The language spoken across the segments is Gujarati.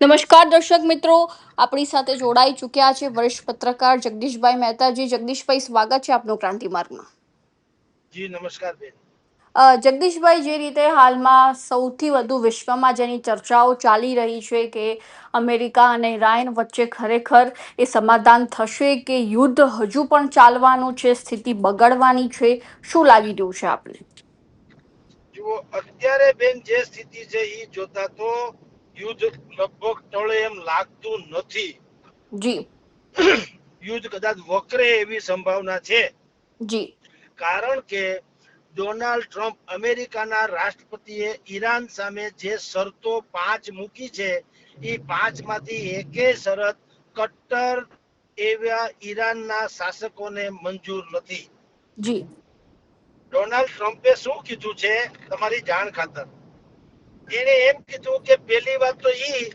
નમસ્કાર દર્શક મિત્રો, આપણી સાથે જોડાઈ ચૂક્યા છે વરિષ્ઠ પત્રકાર જગદીશભાઈ મહેતાજી. જગદીશભાઈ, સ્વાગત છે આપનું ક્રાંતિ માર્ગમાં. જી નમસ્કાર બેન. જગદીશભાઈ, જે રીતે હાલમાં સૌથી વધુ વિશ્વમાં જેની ચર્ચાઓ ચાલી રહી છે કે અમેરિકા અને ઈરાન વચ્ચે ખરેખર એ સમાધાન થશે કે યુદ્ધ હજુ પણ ચાલવાનું છે, સ્થિતિ બગડવાની છે, શું લાગી રહ્યું છે આપને? જુઓ, અત્યારે બેન જે સ્થિતિ છે એ જોતા તો યુદ્ધ લગભગ ટળે એમ લાગતું નથી. જી. યુદ્ધ કદાચ વકરે એવી સંભાવના છે. જી. કારણ કે ડોનાલ્ડ ટ્રમ્પ અમેરિકાના રાષ્ટ્રપતિએ ઈરાન સામે જે શરતો 5 મૂકી છે એ 5 માંથી એકેય શરત કટ્ટર એવા ઈરાનના શાસકોને મંજૂર નથી. જી. ડોનાલ્ડ ટ્રમ્પે શું કીધું છે તમારી જાણ ખાતર? એને એમ કીધું કે પહેલી વાત તો ઈ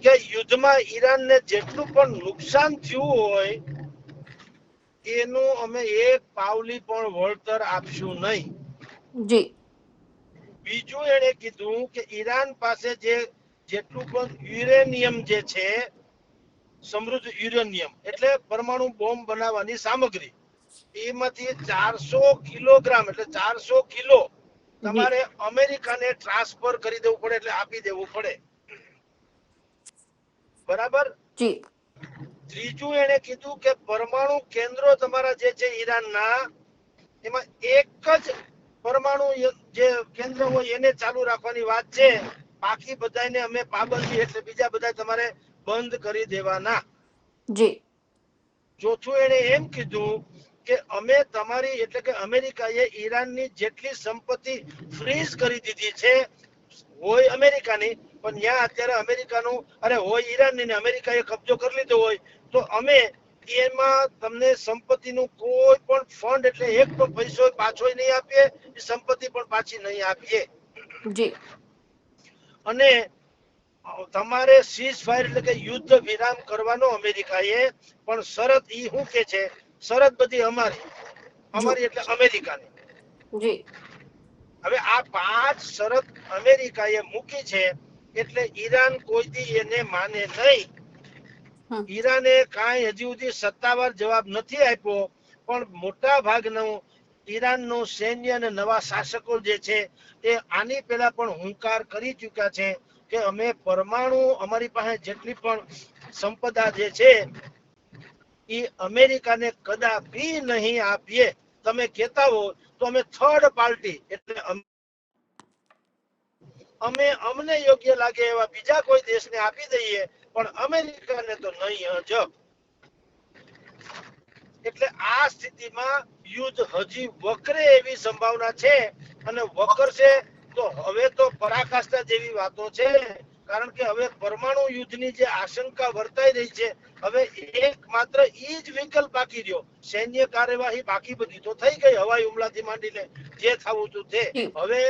કે યુદ્ધમાં ઈરાનને જેટલું પણ નુકસાન થયું હોય એનું અમે એક પાવલી પણ વળતર આપશું નહીં. જી. બીજું એને કીધું કે ઈરાન પાસે જેટલું પણ યુરેનિયમ જે છે, સમૃદ્ધ યુરેનિયમ એટલે પરમાણુ બોમ્બ બનાવવાની સામગ્રી, એમાંથી 400 કિલોગ્રામ એટલે 400 કિલો જી. તમારે અમેરિકાને ટ્રાન્સફર કરી દેવું પડે, એટલે આપી દેવું પડે. બરાબર. જી. ત્રીજું એને કીધું કે પરમાણુ કેન્દ્રો તમારા જે છે ઈરાનના, એમાં એક જ પરમાણુ જે કેન્દ્ર હોય એને ચાલુ રાખવાની વાત છે. બાકી બધાને અમે પાબંદી એટલે બીજા બધા તમારે બંધ કરી દેવાના. જી. ચોથું એને એમ કીધું કે અમે તમારી એટલે કે અમેરિકાએ ઈરાનની જેટલી સંપત્તિ ફ્રીઝ કરી દીધી છે, હોય અમેરિકાની પણ ત્યાં અત્યારે અમેરિકાનું હોય ઈરાનની ને અમેરિકાએ કબજો કરી લીધો હોય, તો અમે એમાં તમને સંપત્તિનું કોઈ પણ ફંડ એટલે એક પણ પૈસો પાછો નહીં આપીએ, એ સંપત્તિ પણ પાછી નહીં આપીએ. જી. અને તમારે સીઝ ફાયર એટલે કે યુદ્ધ વિરામ કરવાનો અમેરિકાએ, પણ શરત ઈ શું કે છે, શરત બધી અમારી એટલે અમેરિકાની. જી. હવે આ 5 શરત અમેરિકાએ મૂકી છે એટલે ઈરાન કોઈથી એને માને નહીં. ઈરાને કાંઈ હજી સુધી સત્તાવાર જવાબ નથી આપ્યો, પણ મોટા ભાગનું ઈરાનનું સૈન્ય અને નવા શાસકો જે છે એ આની પહેલા પણ હુંકાર કરી ચૂક્યા છે કે અમે પરમાણુ અમારી પાસે જેટલી પણ સંપદા જે છે એ અમેરિકાને કદાપી નહીં આપીએ. તમે કહેતા હો તો અમે થર્ડ પાર્ટી એટલે અમે અમને યોગ્ય લાગે એવા બીજા કોઈ દેશને આપી દઈએ, પણ અમેરિકાને તો નહીં જ. એટલે આ સ્થિતિમાં યુદ્ધ હજી વકરે એવી સંભાવના છે, અને વકરશે તો હવે તો પરાકાષ્ઠા જેવી વાતો છે. કારણ કે હવે પરમાણુ યુદ્ધની જે આશંકા વર્તાઈ રહી છે, હવે એક માત્ર ઈ જ વિકલ્પ બાકી રહ્યો. સૈન્ય કાર્યવાહી બાકી બધી તો થઈ ગઈ, હવાઈ હુમલાથી માંડીને જે થવું હતું તે. જી. હવે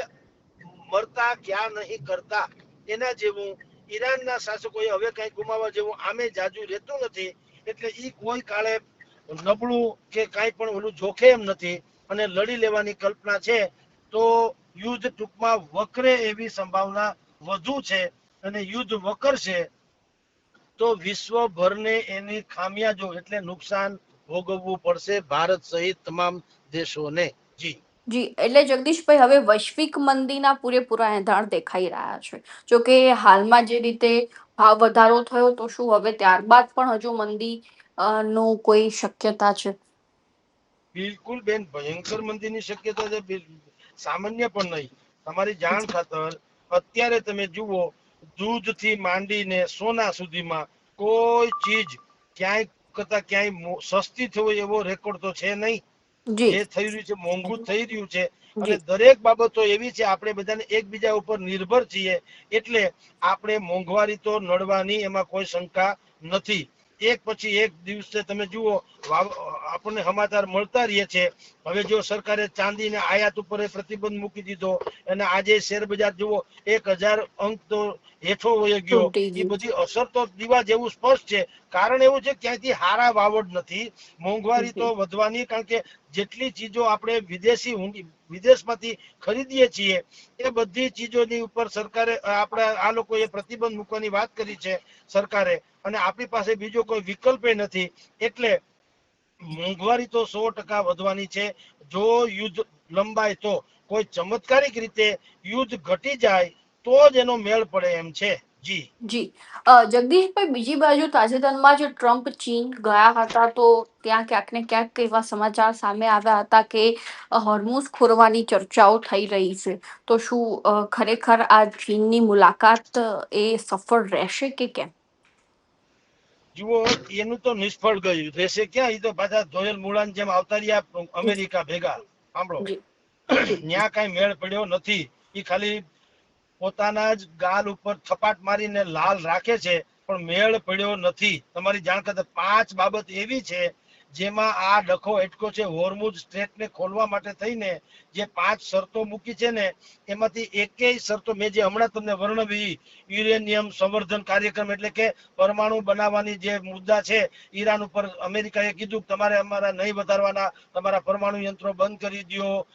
મરતા ક્યાં નહીં કરતા એના જેવું ઈરાનના શાસકોએ હવે કઈ ગુમાવવા જેવું આમે જાજુ રહેતું નથી. એટલે ઈ કોઈ કાળે નબળું કે કાંઈ પણ ઓલું જોખે એમ નથી, અને લડી લેવાની કલ્પના છે. તો યુદ્ધ ટૂંકમાં વકરે એવી સંભાવના વધુ છે, અને યુદ્ધ વકરશે તો વિશ્વભરને એની ખામિયાજો એટલે નુકસાન ભોગવવું પડશે, ભારત સહિત તમામ દેશોને. જી. જી, એટલે જગદીશભાઈ, હવે વૈશ્વિક મંદીના પૂરેપૂરા એંધાણ દેખાઈ રહ્યા છે. જો કે હાલમાં જે રીતે ભાવ વધારો થયો, તો શું હવે ત્યારબાદ પણ હજુ મંદી નું કોઈ શક્યતા છે? બિલકુલ બેન, ભયંકર મંદીની શક્યતા છે, સામાન્ય પણ નહીં. તમારી જાણ ખાતર અત્યારે તમે જુઓ, દૂધ થી માંડીને સોના સુધીમાં કોઈ ચીજ ક્યાંય કરતા ક્યાંય સસ્તી થવી એવો રેકોર્ડ તો છે નહીં. જી. જે થઈ રહ્યું છે મોંઘું થઈ રહ્યું છે, અને જી. દરેક બાબતો એવી છે આપણે બધાને એકબીજા ઉપર નિર્ભર છીએ, એટલે આપણે મોંઘવારી તો નડવાની એમાં કોઈ શંકા નથી. એક પછી એક દિવસે તમે જુઓ આપણને સમાચાર મળતા રહીએ છે. હવે જો સરકારે ચાંદીને આયાત ઉપર પ્રતિબંધ મૂકી દીધો, અને આજે શેર બજાર જુઓ 1000 અંક તો હેઠો વયો ગયો. તૂટી એ ગયું. બધી અસર તો દીવા જેવું સ્પષ્ટ છે. કારણ એવું છે ક્યાંયથી હારા વાવડ નથી, મોંઘવારી તો જી. વધવાની. કારણ કે જેટલી ચીજો આપણે વિદેશમાંથી ખરીદીએ છીએ એ બધી ચીજોની ઉપર સરકારે આપણા આ લોકોએ પ્રતિબંધ મૂકવાની વાત કરી છે સરકારે, અને આપણી પાસે બીજો કોઈ વિકલ્પ નથી. એટલે મોંઘવારી તો 100% વધવાની છે. જો યુદ્ધ લંબાય તો, કોઈ ચમત્કારિક રીતે યુદ્ધ ઘટી જાય તો જ એનો મેળ પડે એમ છે. જી જી જગદીશભાઈ, બીજી બાજુ તાજેતરમાં જ ટ્રમ્પ ચીન ગયા હતા, તો ત્યાં ક્યાંક ને ક્યાંક એવા સમાચાર સામે આવ્યા હતા કે હોર્મુઝ ખોરવાની ચર્ચાઓ થઈ રહી છે. તો શું ખરેખર આ ચીનની મુલાકાત એ સફળ રહેશે કે કેમ? જુઓ, એનું તો નિષ્ફળ ગયું રહેશે ક્યાં. એ તો પાછા ધોયેલ મૂળાની જેમ આવતા રહ્યા અમેરિકા ભેગા. સાંભળો, જી જી ત્યાં કઈ મેળ પડ્યો નથી. એ ખાલી પોતાના જ ગાલ ઉપર થપાટ મારીને લાલ રાખે છે, પણ મેળ પડ્યો નથી. તમારી જાણ કરતા 5 બાબત એવી છે જેમાં આ ડખો એટકો છે. હોર્મુઝ સ્ટ્રેટને ખોલવા માટે થઈને જે 5 શરતો મૂકી છે ને, એમાંથી એકેય શરતો મેં જે હમણાં તમને વર્ણવી, યુરેનિયમ સંવર્ધન કાર્યક્રમ એટલે કે પરમાણુ બનાવવાની જે મુદ્દા છે, ઈરાન ઉપર અમેરિકાએ કીધું તમારે અમારા નહીં વધારવાના, તમારા પરમાણુ યંત્રો બંધ કરી દો,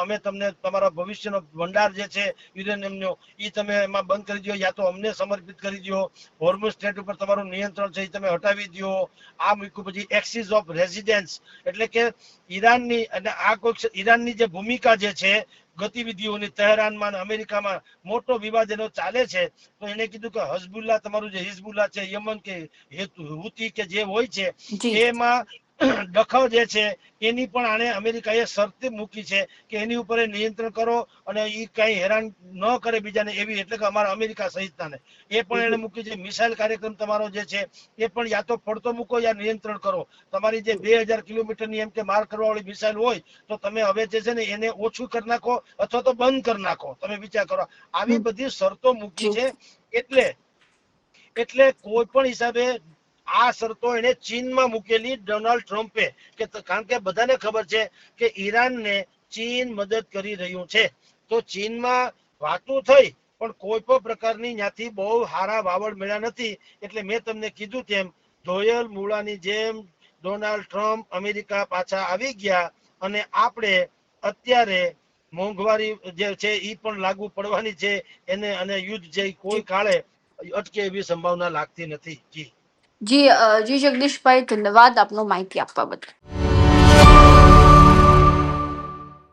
અમે તમને તમારા ભવિષ્યનો ભંડાર જે છે યુરેનિયમનો એ તમે એમાં બંધ કરી દો, યા તો અમને સમર્પિત કરી દો. હોર્મુઝ સ્ટ્રેટ ઉપર તમારું નિયંત્રણ છે એ તમે હટાવી દો. આ મૂક્યું. પછી એક્સિસ ઓફ રેઝિડન્સ એટલે કે ઈરાનની અને આ કોઈ ઈરાનની જે ભૂમિકા જે છે ગતિવિધિઓની, તહેરાનમાં અમેરિકામાં મોટો વિવાદ એનો ચાલે છે. તો એને કીધું કે હઝબુલ્લા, તમારું જે હિઝબુલ્લા છે, યમન કે હુતી કે જે હોય છે જી એમાં દખલ જે છે એની પણ આને અમેરિકાએ શરત મૂકી છે કે એની ઉપર નિયંત્રણ કરો અને એ કઈ હેરાન ન કરે બીજાને એવી. એટલે કે અમારા અમેરિકા સહિતનાને એ પણ એને મૂકી છે. મિસાઇલ કાર્યક્રમ તમારો જે છે એ પણ યા તો પડતો મૂકો યા નિયંત્રણ કરો. તમારી જે 2000 કિલોમીટરની એમ કે માર કરવા વાળી મિસાઇલ હોય તો તમે હવે જે છે ને એને ઓછું કરી નાખો અથવા તો બંધ કરી નાખો. તમે વિચાર કરો, આવી બધી શરતો મૂકી જી છે. એટલે કોઈ પણ હિસાબે આ શરતો એને ચીનમાં મૂકેલી ડોનાલ્ડ ટ્રમ્પે, કે કારણ કે બધાને ખબર છે કે ઈરાનને ચીન મદદ કરી રહ્યું છે. તો ચીનમાં વાતો થઈ પણ કોઈ પણ પ્રકારની ત્યાંથી બહુ હારા વાવડ મળ્યા નથી. એટલે મેં તમને કીધું તેમ ધોયેલ મૂળાની જેમ ડોનાલ્ડ ટ્રમ્પ અમેરિકા પાછા આવી ગયા, અને આપણે અત્યારે મોંઘવારી જે છે એ પણ લાગુ પડવાની છે એને, અને યુદ્ધ જે કોઈ કાળે અટકે એવી સંભાવના લાગતી નથી. જી જી જી જગદીશભાઈ, ધન્યવાદ આપનો માહિતી આપવા બદલ.